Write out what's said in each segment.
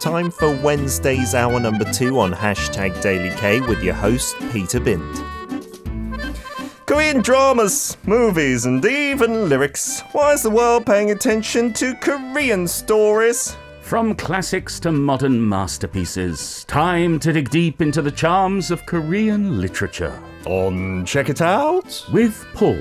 Time for Wednesday's hour number 2 on #DailyK with your host, Peter Bind. Korean dramas, movies, and even lyrics. Why is the world paying attention to Korean stories? From classics to modern masterpieces, time to dig deep into the charms of Korean literature. On Check It Out with Paul.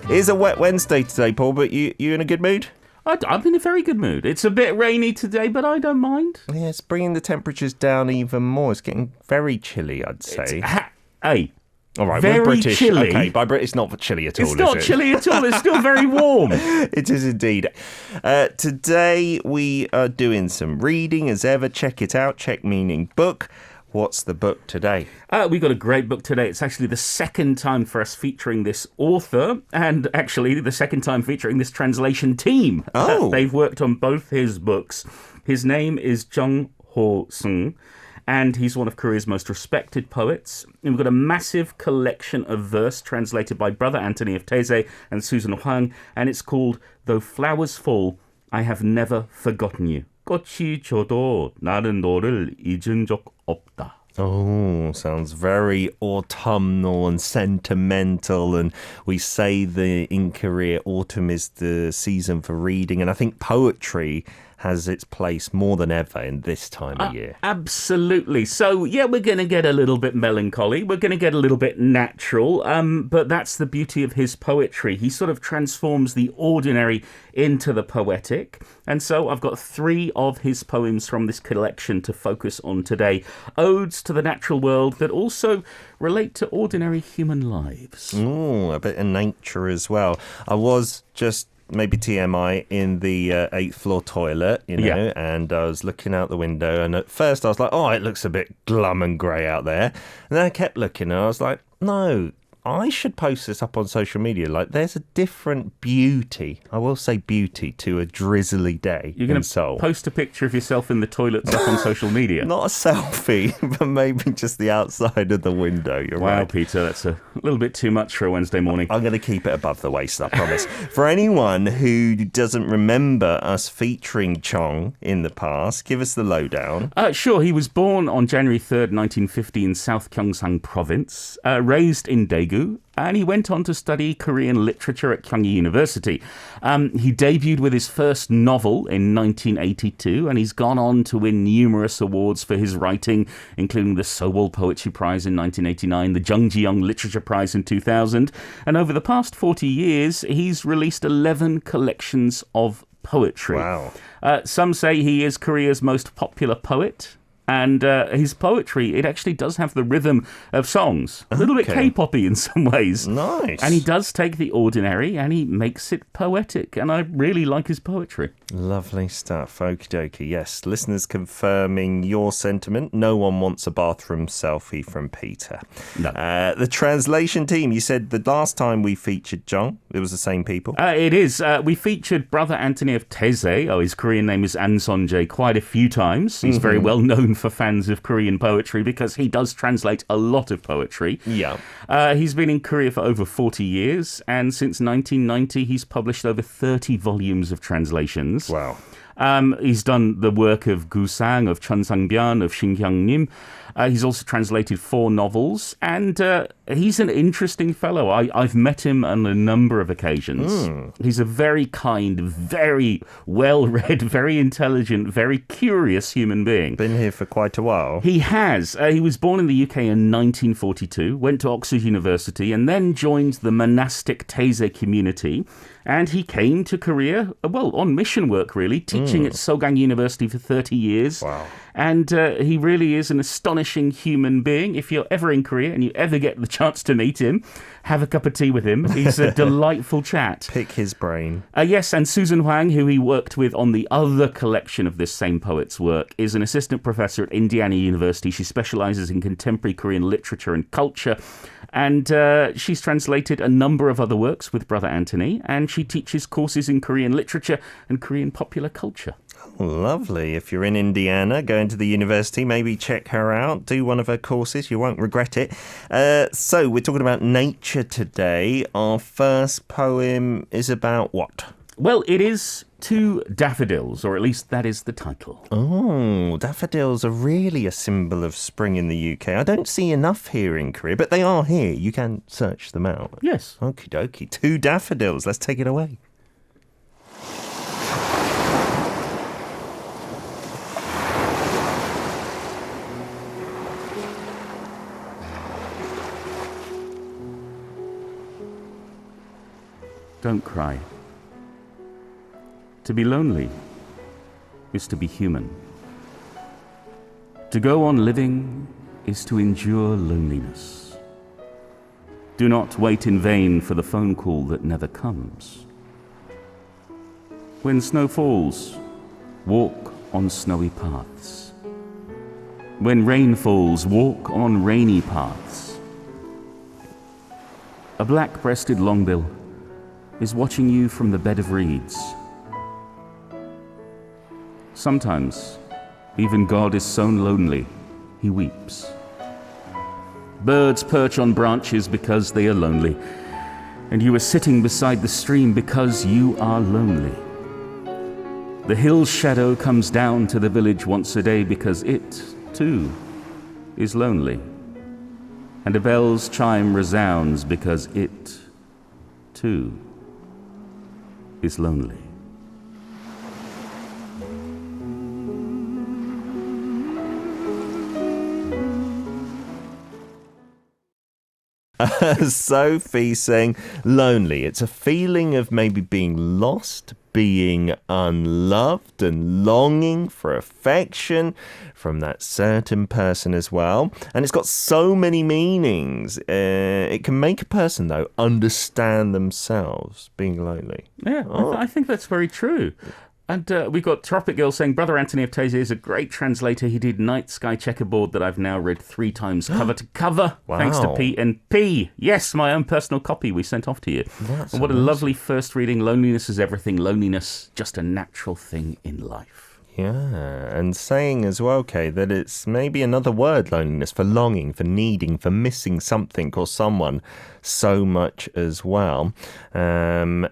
It is a wet Wednesday today, Paul, but you in a good mood? I'm in a very good mood. It's a bit rainy today, but I don't mind. Yeah, it's bringing the temperatures down even more. It's getting very chilly, I'd say. Hey. All right, very we're British. Chilly. Okay, by British, it's not chilly at all, It's not chilly at all. It's still very warm. It is indeed. Today, we are doing some reading. As ever, check it out. Check meaning book. What's the book today? We got a great book today. It's actually the second time for us featuring this author, and actually the second time featuring this translation team. Oh. They've worked on both his books. His name is Jeong Ho-seung, and he's one of Korea's most respected poets. And we've got a massive collection of verse translated by Brother Anthony of Taize and Susan Hwang, and it's called Though Flowers Fall, I Have Never Forgotten You. 꽃이 져도 나는 너를 잊은 적 없다. Oh, sounds very autumnal and sentimental. And we say in Korea, autumn is the season for reading. And I think poetry has its place more than ever in this time of year. Absolutely. So, yeah, we're going to get a little bit melancholy. We're going to get a little bit natural. But that's the beauty of his poetry. He sort of transforms the ordinary into the poetic. And so I've got 3 of his poems from this collection to focus on today. Odes to the natural world that also relate to ordinary human lives. Oh, a bit of nature as well. I was just maybe TMI in the 8th floor toilet, and I was looking out the window, and at first I was like, oh, it looks a bit glum and grey out there. And then I kept looking, and I was like, no, I should post this up on social media. Like, there's a different beauty, I will say beauty, to a drizzly day. You're going to post a picture of yourself in the toilets up on social media? Not a selfie, but maybe just the outside of the window. You're wow, right. Peter, that's a little bit too much for a Wednesday morning. I'm going to keep it above the waist, I promise. For anyone who doesn't remember us featuring Jeong in the past, give us the lowdown. Sure, he was born on January 3rd, 1950 in South Gyeongsang Province, raised in Daegu, and he went on to study Korean literature at Kyung University. He debuted with his first novel in 1982, and he's gone on to win numerous awards for his writing, including the Sewol Poetry Prize in 1989, the Jungji-young Literature Prize in 2000, and over the past 40 years, he's released 11 collections of poetry. Wow. Some say he is Korea's most popular poet. And his poetry, it actually does have the rhythm of songs. A little bit K-poppy in some ways. Nice. And he does take the ordinary and he makes it poetic. And I really like his poetry. Lovely stuff. Okie dokie. Yes, listeners confirming your sentiment. No one wants a bathroom selfie from Peter. No. The translation team, you said the last time we featured Jeong, it was the same people? It is. We featured Brother Anthony of Taize. His Korean name is An Son-jae, quite a few times. He's very well known for fans of Korean poetry because he does translate a lot of poetry. Yeah. He's been in Korea for over 40 years, and since 1990 he's published over 30 volumes of translations. Wow. He's done the work of Gusang, of Chun Sang-byan, of Shin Hyung-nim. He's also translated 4 novels, and he's an interesting fellow. I've met him on a number of occasions. He's a very kind, very well-read, very intelligent, very curious human being. Been here for quite a while. He has. He was born in the UK in 1942, went to Oxford University, and then joined the monastic Taize community. And he came to Korea, well, on mission work, really, teaching at Sogang University for 30 years. Wow. And he really is an astonishing human being. If you're ever in Korea and you ever get the chance to meet him, have a cup of tea with him. He's a delightful chat. Pick his brain. Yes, and Susan Hwang, who he worked with on the other collection of this same poet's work, is an assistant professor at Indiana University. She specializes in contemporary Korean literature and culture. And she's translated a number of other works with Brother Anthony, and she teaches courses in Korean literature and Korean popular culture. Oh, lovely. If you're in Indiana, going to the university, maybe check her out. Do one of her courses. You won't regret it. So we're talking about nature today. Our first poem is about what? Well, it is Two Daffodils, or at least that is the title. Oh, daffodils are really a symbol of spring in the UK. I don't see enough here in Korea, but they are here. You can search them out. Yes. Okie dokie. Two daffodils. Let's take it away. Don't cry. To be lonely is to be human. To go on living is to endure loneliness. Do not wait in vain for the phone call that never comes. When snow falls, walk on snowy paths. When rain falls, walk on rainy paths. A black-breasted longbill is watching you from the bed of reeds. Sometimes, even God is so lonely, he weeps. Birds perch on branches because they are lonely, and you are sitting beside the stream because you are lonely. The hill's shadow comes down to the village once a day because it, too, is lonely. And a bell's chime resounds because it, too, is lonely. Sophie saying lonely. It's a feeling of maybe being lost, being unloved and longing for affection from that certain person as well. And it's got so many meanings. It can make a person, though, understand themselves being lonely. Yeah, I think that's very true. And we've got Tropic Girl saying, Brother Anthony of Taize is a great translator. He did Night Sky Checkerboard that I've now read 3 times cover to cover. Wow. Thanks to P and P. Yes, my own personal copy we sent off to you. That's and what amazing. a lovely first reading. Loneliness is everything. Loneliness, just a natural thing in life. Yeah, and saying as well, Kay, that it's maybe another word, loneliness, for longing, for needing, for missing something or someone so much as well. Yeah,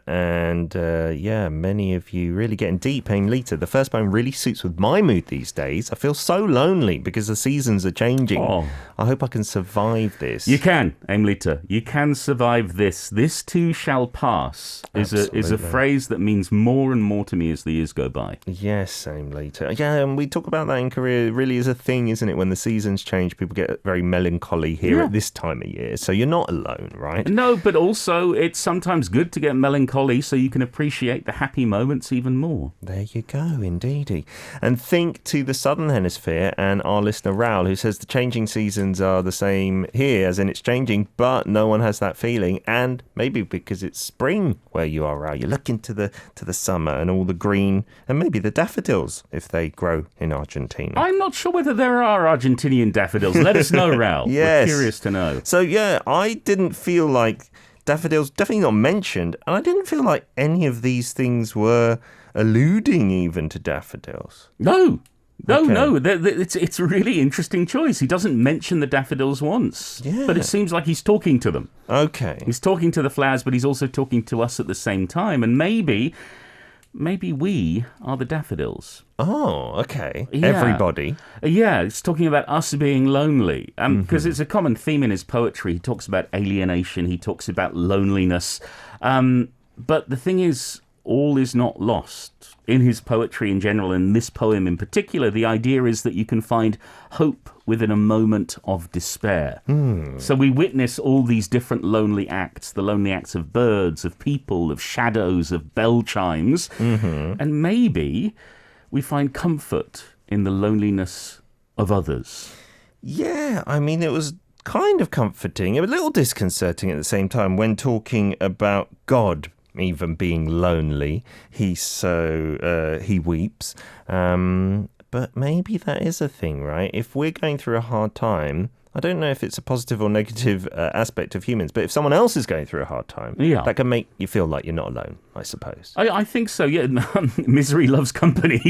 many of you really getting deep. Lita, the first poem really suits with my mood these days. I feel so lonely because the seasons are changing. Oh. I hope I can survive this. You can, Lita. You can survive this. This too shall pass is a phrase that means more and more to me as the years go by. Yes, Lita. Yeah, and we talk about that in Korea. It really is a thing, isn't it? When the seasons change, people get very melancholy here at this time of year. So you're not alone, right? No, but also it's sometimes good to get melancholy so you can appreciate the happy moments even more. There you go, indeedy. And think to the Southern Hemisphere and our listener Raoul, who says the changing seasons are the same here, as in it's changing, but no one has that feeling. And maybe because it's spring where you are, Raoul, you look into the summer and all the green and maybe the daffodils if they grow in Argentina. I'm not sure whether there are Argentinian daffodils. Let us know, Raoul. Yes. We're curious to know. So, yeah, I didn't feel like daffodils, definitely not mentioned, and I didn't feel like any of these things were alluding even to daffodils. No. Okay. It's a really interesting choice. He doesn't mention the daffodils once, but it seems like he's talking to them. Okay. He's talking to the flowers, but he's also talking to us at the same time, and maybe we are the daffodils. Oh, okay. Yeah. Everybody. Yeah, it's talking about us being lonely. Because it's a common theme in his poetry. He talks about alienation. He talks about loneliness. But the thing is, all is not lost. In his poetry in general, and this poem in particular, the idea is that you can find hope within a moment of despair. So we witness all these different lonely acts, the lonely acts of birds, of people, of shadows, of bell chimes. And maybe we find comfort in the loneliness of others. Yeah, I mean, it was kind of comforting, a little disconcerting at the same time when talking about God even being lonely. He weeps. But maybe that is a thing, right? If we're going through a hard time, I don't know if it's a positive or negative aspect of humans, but if someone else is going through a hard time, Yeah. that can make you feel like you're not alone, I suppose. I think so, yeah. Misery loves company.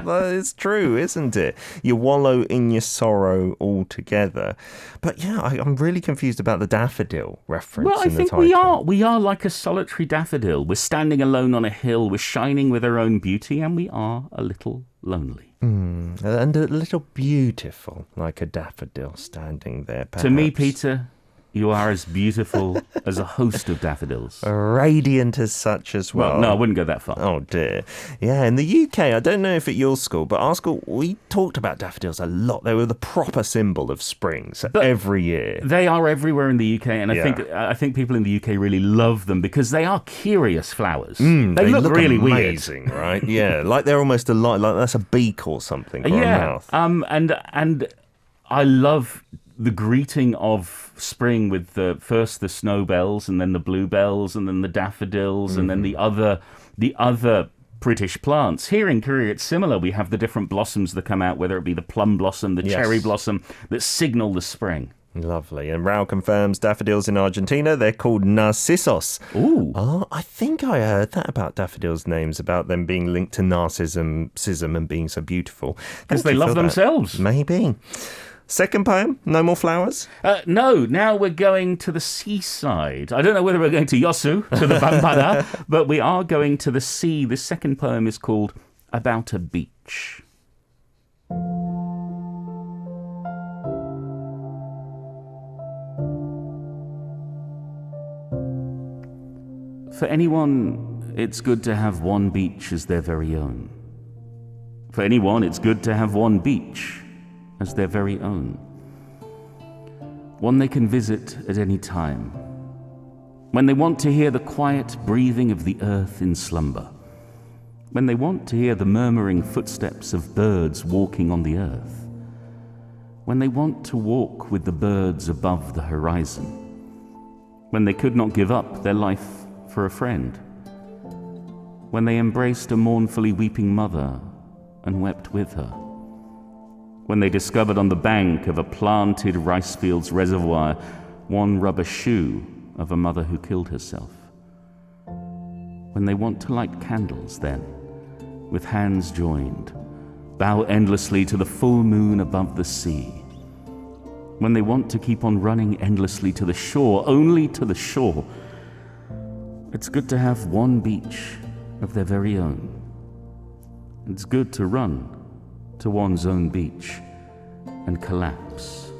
Well, it's true, isn't it? You wallow in your sorrow all together. But yeah, I'm really confused about the daffodil reference Well, I in the think title. we are like a solitary daffodil. We're standing alone on a hill, we're shining with our own beauty, and we are a little lonely. And a little beautiful, like a daffodil standing there, perhaps. To me, Peter, you are as beautiful as a host of daffodils. Radiant as such as well. Well, no, I wouldn't go that far. Oh dear. Yeah, in the UK, I don't know if at your school, but our school, we talked about daffodils a lot. They were the proper symbol of spring, so every year. They are everywhere in the UK, and Yeah. I think people in the UK really love them because they are curious flowers. They look really amazing, right? Yeah, like they're almost alive, like that's a beak or something, or a mouth. And I love the greeting of spring with first the snowbells and then the bluebells and then the daffodils and then the other British plants. Here in Korea, it's similar. We have the different blossoms that come out, whether it be the plum blossom, the cherry blossom, that signal the spring. Lovely. And Rao confirms daffodils in Argentina, they're called narcissos. Ooh. Oh, I think I heard that about daffodils' names, about them being linked to narcissism and being so beautiful. Because Thank they you love for that. themselves. Maybe. Second poem, No More Flowers? No, now we're going to the seaside. I don't know whether we're going to Yosu, to the Bampada, but we are going to the sea. The second poem is called About a Beach. For anyone, it's good to have one beach as their very own. For anyone, it's good to have one beach as their very own. One they can visit at any time. When they want to hear the quiet breathing of the earth in slumber. When they want to hear the murmuring footsteps of birds walking on the earth. When they want to walk with the birds above the horizon. When they could not give up their life for a friend. When they embraced a mournfully weeping mother and wept with her. When they discovered on the bank of a planted rice field's reservoir one rubber shoe of a mother who killed herself. When they want to light candles then, with hands joined, bow endlessly to the full moon above the sea. When they want to keep on running endlessly to the shore, only to the shore. It's good to have one beach of their very own. It's good to run to one's own beach and collapse.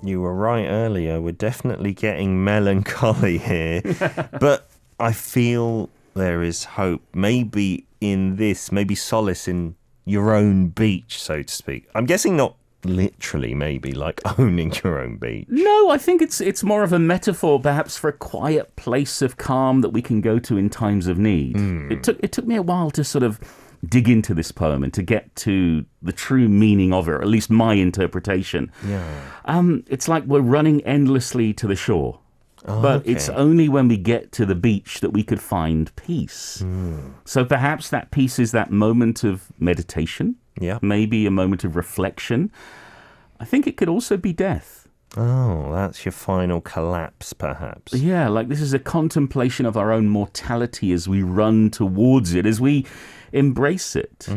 You were right earlier. We're definitely getting melancholy here. But I feel there is hope. Maybe in this, maybe solace in your own beach, so to speak. I'm guessing not literally, maybe, like owning your own beach. No, I think it's more of a metaphor, perhaps, for a quiet place of calm that we can go to in times of need. It took me a while to sort of dig into this poem and to get to the true meaning of it, or at least my interpretation. Yeah. It's like we're running endlessly to the shore. But it's only when we get to the beach that we could find peace. So perhaps that peace is that moment of meditation. Yeah. Maybe a moment of reflection. I think it could also be death. Oh, that's your final collapse, perhaps. Yeah, like this is a contemplation of our own mortality as we run towards it, as we embrace it.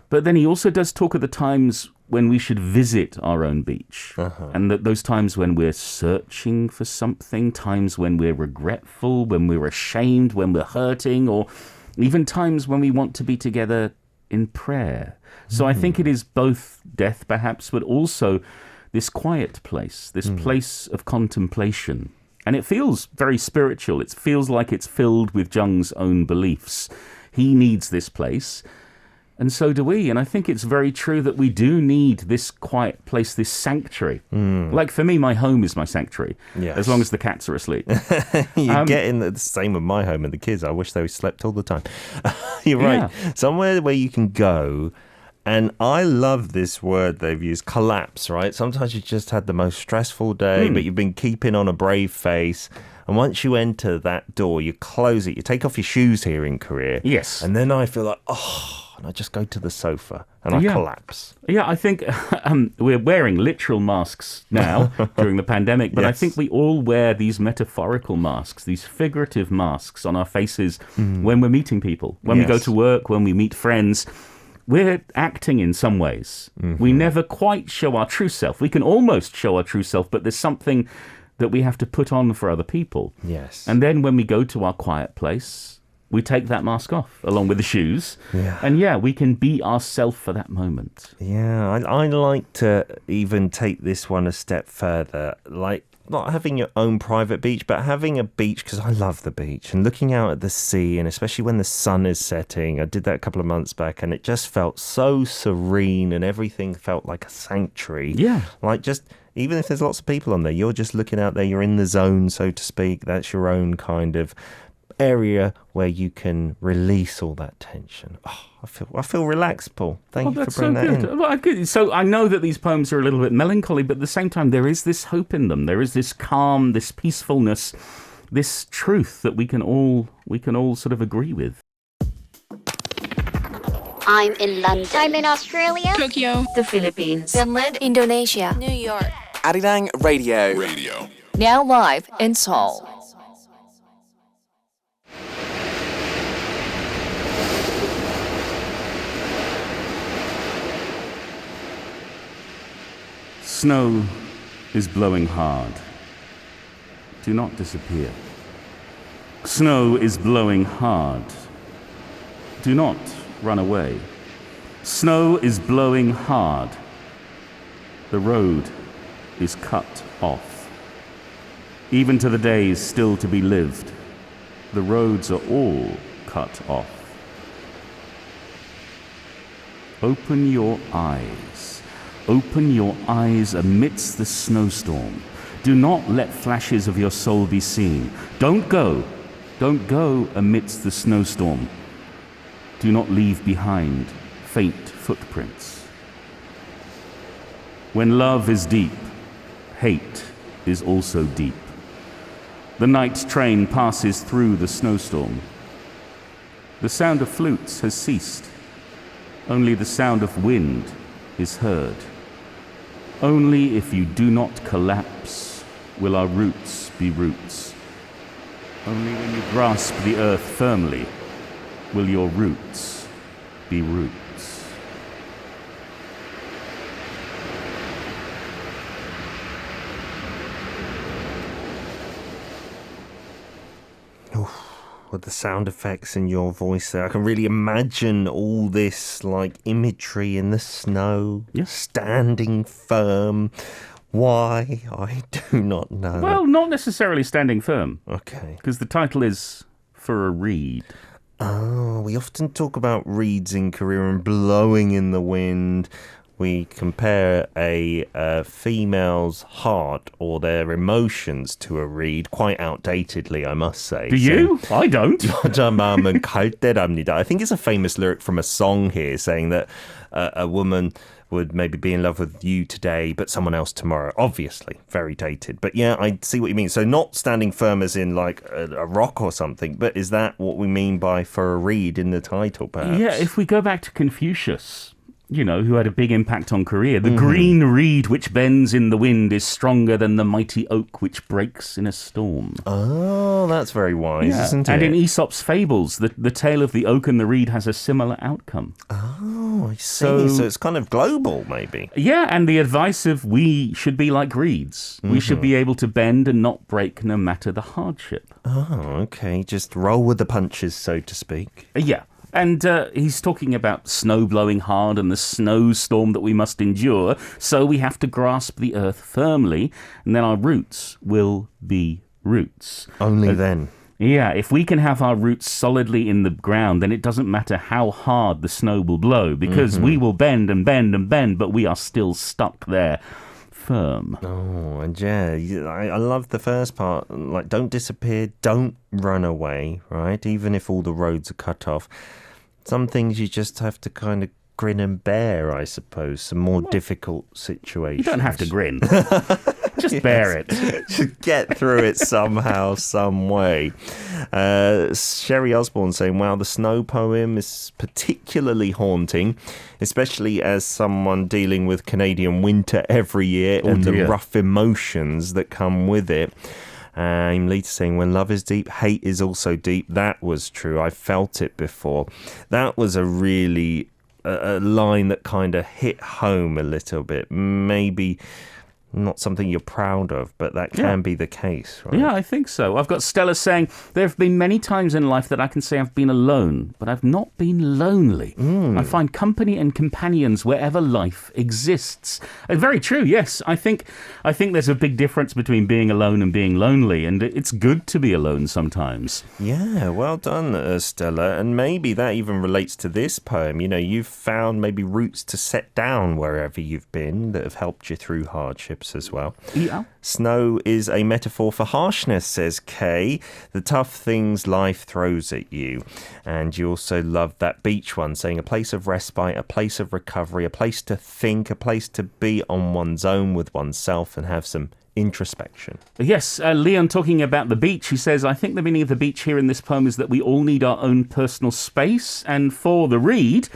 But then he also does talk of the times when we should visit our own beach. And those times when we're searching for something, times when we're regretful, when we're ashamed, when we're hurting, or even times when we want to be together in prayer. So I think it is both death, perhaps, but also this quiet place, this place of contemplation. And it feels very spiritual. It feels like it's filled with Jeong's own beliefs. He needs this place, and so do we. And I think it's very true that we do need this quiet place, this sanctuary. Like for me, my home is my sanctuary, as long as the cats are asleep. You're getting the same with my home and the kids. I wish they slept all the time. You're right. Yeah. Somewhere where you can go. And I love this word they've used, collapse, right? Sometimes you just had the most stressful day, but you've been keeping on a brave face. And once you enter that door, you close it, you take off your shoes here in Korea. Yes. And then I feel like, and I just go to the sofa and I collapse. Yeah, I think we're wearing literal masks now during the pandemic, but I think we all wear these metaphorical masks, these figurative masks on our faces when we're meeting people, when we go to work, when we meet friends. We're acting in some ways. We never quite show our true self. We can almost show our true self, but there's something that we have to put on for other people. Yes. And then when we go to our quiet place, we take that mask off along with the shoes. Yeah. And we can be ourselves for that moment. Yeah, I like to even take this one a step further. Like, not having your own private beach, but having a beach, because I love the beach, and looking out at the sea, and especially when the sun is setting. I did that a couple of months back, and it just felt so serene, and everything felt like a sanctuary. Yeah. Like, just, even if there's lots of people on there, you're just looking out there, you're in the zone, so to speak. That's your own kind of area where you can release all that tension. I feel relaxed, Paul. Thank you for bringing that in. Well, so I know that these poems are a little bit melancholy, but at the same time, there is this hope in them. There is this calm, this peacefulness, this truth that we can all sort of agree with. I'm in London. I'm in Australia. Tokyo. The Philippines. Finland. Indonesia. New York. Arirang Radio. Now live in Seoul. Snow is blowing hard. Do not disappear. Snow is blowing hard. Do not run away. Snow is blowing hard. The road is cut off. Even to the days still to be lived, the roads are all cut off. Open your eyes. Open your eyes amidst the snowstorm. Do not let flashes of your soul be seen. Don't go amidst the snowstorm. Do not leave behind faint footprints. When love is deep, hate is also deep. The night train passes through the snowstorm. The sound of flutes has ceased. Only the sound of wind is heard. Only if you do not collapse will our roots be roots. Only when you grasp the earth firmly will your roots be roots. With the sound effects in your voice there, I can really imagine all this like imagery in the snow, standing firm. Why? I do not know. Well, not necessarily standing firm. Okay. Because the title is For a Reed. Oh, we often talk about reeds in Korea and blowing in the wind. We compare a female's heart or their emotions to a reed, quite outdatedly, I must say. Do you? I don't. 여자 마음은 갈대랍니다. I think it's a famous lyric from a song here saying that a woman would maybe be in love with you today, but someone else tomorrow. Obviously, very dated. But yeah, I see what you mean. So not standing firm as in like a rock or something, but is that what we mean by for a reed in the title, perhaps? Yeah, if we go back to Confucius, you know, who had a big impact on Korea. The green reed which bends in the wind is stronger than the mighty oak which breaks in a storm. Oh, that's very wise, isn't it? And in Aesop's fables, the tale of the oak and the reed has a similar outcome. Oh, I see. So it's kind of global, maybe. Yeah, and the advice of we should be like reeds. We should be able to bend and not break no matter the hardship. Oh, okay. Just roll with the punches, so to speak. Yeah. And he's talking about snow blowing hard and the snowstorm that we must endure. So we have to grasp the earth firmly, and then our roots will be roots. Only then. Yeah, if we can have our roots solidly in the ground, then it doesn't matter how hard the snow will blow, because we will bend and bend and bend, but we are still stuck there. Firm. Oh, and I love the first part. Like, don't disappear, don't run away, right? Even if all the roads are cut off. Some things you just have to kind of grin and bear, I suppose. Some more difficult situations. You don't have to grin. Just bear it. Just get through it somehow, some way. Sherry Osborne saying, wow, the snow poem is particularly haunting, especially as someone dealing with Canadian winter every year and the rough emotions that come with it. I'm later saying, when love is deep, hate is also deep. That was true. I felt it before. That was a really a line that kind of hit home a little bit. Maybe not something you're proud of, but that can be the case, right? Yeah, I think so. I've got Stella saying, there have been many times in life that I can say I've been alone, but I've not been lonely. I find company and companions wherever life exists. Very true, yes. I think there's a big difference between being alone and being lonely, and it's good to be alone sometimes. Yeah, well done, Stella. And maybe that even relates to this poem. You know, you've found maybe roots to set down wherever you've been that have helped you through hardships as well. Yeah. Snow is a metaphor for harshness, says Kay. The tough things life throws at you. And you also love that beach one, saying a place of respite, a place of recovery, a place to think, a place to be on one's own with oneself and have some introspection. Yes, Leon talking about the beach, he says, I think the meaning of the beach here in this poem is that we all need our own personal space, and for the read,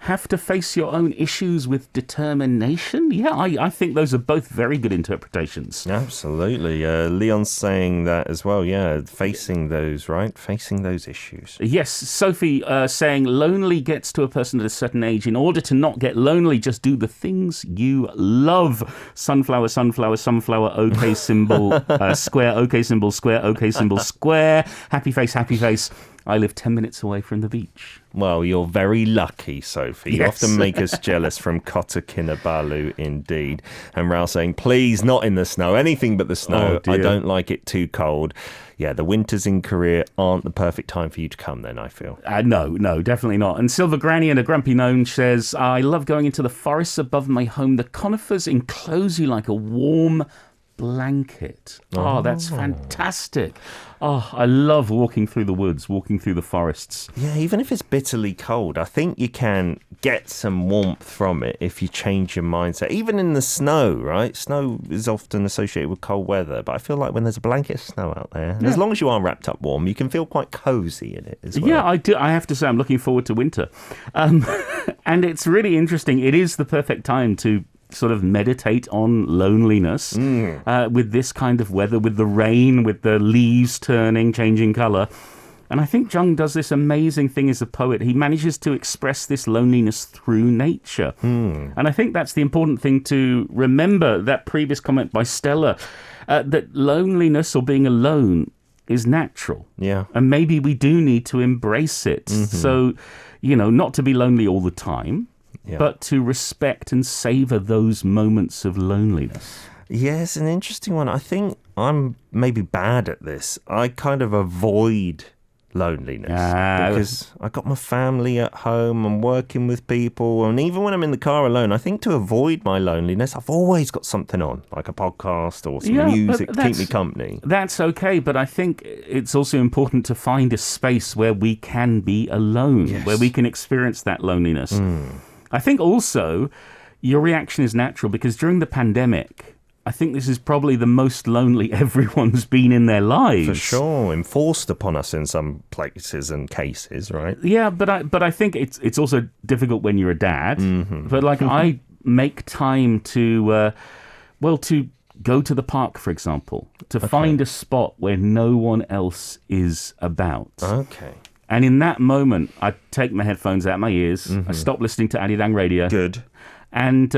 have to face your own issues with determination. Yeah, I think those are both very good interpretations. Absolutely. Leon's saying that as well. Yeah, facing those, right? Facing those issues. Yes, Sophie saying lonely gets to a person at a certain age. In order to not get lonely, just do the things you love. Sunflower, sunflower, sunflower, okay symbol, square, okay symbol, square, okay symbol, square. Happy face, happy face. I live 10 minutes away from the beach. Well, you're very lucky, Sophie. You Yes. often make us jealous from Kota Kinabalu, indeed. And Raul saying, please, not in the snow. Anything but the snow. Oh, I dear. don't like it too cold. Yeah, the winters in Korea aren't the perfect time for you to come then, I feel. No, definitely not. And Silver Granny and a Grumpy Gnome says, I love going into the forests above my home. The conifers enclose you like a warm blanket. Oh, that's fantastic. Oh, I love walking through the woods, walking through the forests. Yeah, even if it's bitterly cold, I think you can get some warmth from it if you change your mindset. Even in the snow, right? Snow is often associated with cold weather, but I feel like when there's a blanket of snow out there, and as long as you are wrapped up warm, you can feel quite cozy in it as well. Yeah, I do. I have to say, I'm looking forward to winter. And it's really interesting. It is the perfect time to sort of meditate on loneliness with this kind of weather, with the rain, with the leaves turning, changing colour. And I think Jeong does this amazing thing as a poet. He manages to express this loneliness through nature. And I think that's the important thing to remember, that previous comment by Stella, that loneliness or being alone is natural. Yeah. And maybe we do need to embrace it. So, not to be lonely all the time, but to respect and savor those moments of loneliness. Yeah, it's an interesting one. I think I'm maybe bad at this. I kind of avoid loneliness because I got my family at home, I'm working with people, and even when I'm in the car alone, I think to avoid my loneliness, I've always got something on, like a podcast or some music to keep me company. That's okay, but I think it's also important to find a space where we can be alone, where we can experience that loneliness. I think also your reaction is natural because during the pandemic, I think this is probably the most lonely everyone's been in their lives. For sure, enforced upon us in some places and cases, right? Yeah, but I think it's also difficult when you're a dad. But like I make time to go to the park, for example, to find a spot where no one else is about. Okay. And in that moment, I take my headphones out of my ears. I stop listening to Arirang radio. Good. And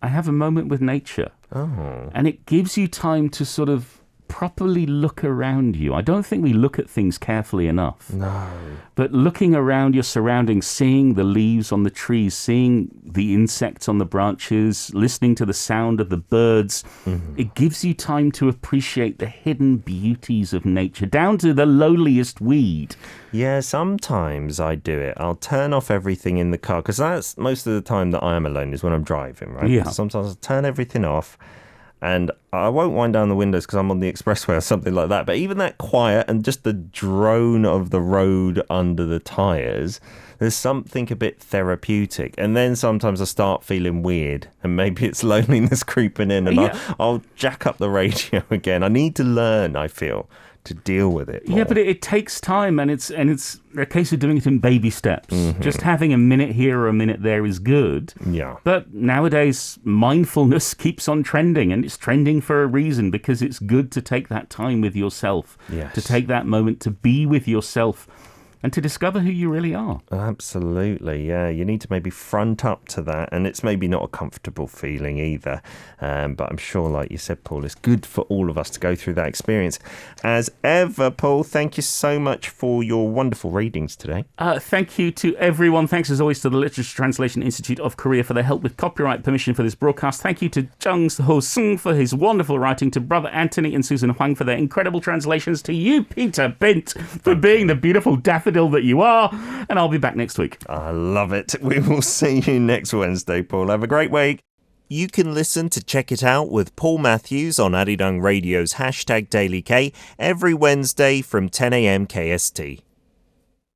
I have a moment with nature. Oh. And it gives you time to sort of properly look around you. I don't think we look at things carefully enough. No. But looking around your surroundings, seeing the leaves on the trees, seeing the insects on the branches, listening to the sound of the birds, it gives you time to appreciate the hidden beauties of nature, down to the lowliest weed. Yeah, sometimes I do it. I'll turn off everything in the car because that's most of the time that I am alone is when I'm driving, right? Yeah. Sometimes I'll turn everything off And I won't wind down the windows because I'm on the expressway or something like that. But even that quiet and just the drone of the road under the tyres, there's something a bit therapeutic. And then sometimes I start feeling weird and maybe it's loneliness creeping in and I'll jack up the radio again. I need to learn, I feel, to deal with it more. Yeah, but it takes time, and it's a case of doing it in baby steps. Just having a minute here or a minute there is good. Yeah. But nowadays, mindfulness keeps on trending, and it's trending for a reason, because it's good to take that time with yourself, to take that moment to be with yourself, and to discover who you really are. Absolutely, yeah. You need to maybe front up to that, and it's maybe not a comfortable feeling either. But I'm sure, like you said, Paul, it's good for all of us to go through that experience. As ever, Paul, thank you so much for your wonderful readings today. Thank you to everyone. Thanks, as always, to the Literature Translation Institute of Korea for their help with copyright permission for this broadcast. Thank you to Jeong Ho-seung for his wonderful writing, to Brother Anthony and Susan Hwang for their incredible translations, to you, Peter Bint, for being the beautiful daffodil that you are, and I'll be back next week. I love it. We will see you next Wednesday, Paul. Have a great week. You can listen to Check It Out with Paul Matthews on Arirang Radio's #DailyK every Wednesday from 10 a.m. KST.